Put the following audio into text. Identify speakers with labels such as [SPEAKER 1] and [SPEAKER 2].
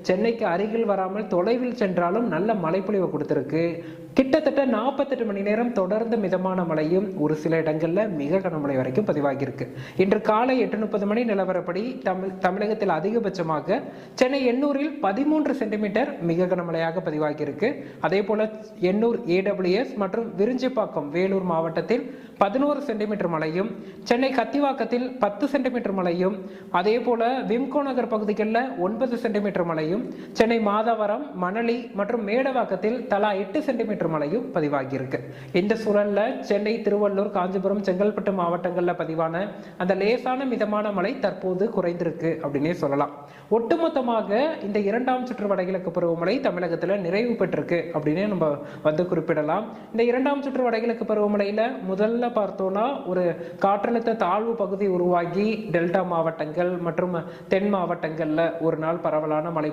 [SPEAKER 1] சென்னைக்கு அருகில் வராமல் தொலைவில் சென்றாலும் நல்ல மழைப்பொழிவை கொடுத்திருக்கு. கிட்டத்தட்ட 48 மணி நேரம் தொடர்ந்து மிதமான மழையும் ஒரு சில இடங்கள்ல மிக கனமழை வரைக்கும் பதிவாகியிருக்கு. இன்று காலை 8:30 மணி நிலவரப்படி தமிழகத்தில் அதிகபட்சமாக சென்னை எண்ணூரில் 13 சென்டிமீட்டர் மிக கனமழையாக பதிவாகியிருக்கு. அதே போல எண்ணூர் AWS மற்றும் விரிஞ்சிப்பாக்கம் வேலூர் மாவட்டத்தில் 11 சென்டிமீட்டர் மழையும், சென்னை கத்திவாக்கத்தில் 10 சென்டிமீட்டர் மழையும், அதே போல விம்கோ நகர் பகுதிகளில் 9 சென்டிமீட்டர் மழையும், சென்னை மாதவரம், மணலி மற்றும் மேடவாக்கத்தில் தலா 8 சென்டிமீட்டர் மழையும் பதிவாகியிருக்கு. இந்த சூழல்ல சென்னை, திருவள்ளூர், காஞ்சிபுரம், செங்கல்பட்டு மாவட்டங்களில் பதிவான அந்த லேசான மிதமான மழை தற்போது குறைந்திருக்கு அப்படின்னே சொல்லலாம். ஒட்டுமொத்தமாக இந்த 2ஆம் சுற்று வடகிழக்கு பருவமழை தமிழகத்தில் நிறைவு பெற்றிருக்கு அப்படின்னே நம்ம குறிப்பிடலாம். இந்த 2ஆம் சுற்று வடகிழக்கு பருவமழையில முதல்ல பார்த்தோம்னா ஒரு காற்றழுத்த தாழ்வு பகுதி உருவாகி டெல்டா மாவட்டங்கள் மற்றும் தென் மாவட்டங்கள்ல ஒரு நாள் பரவலான மழை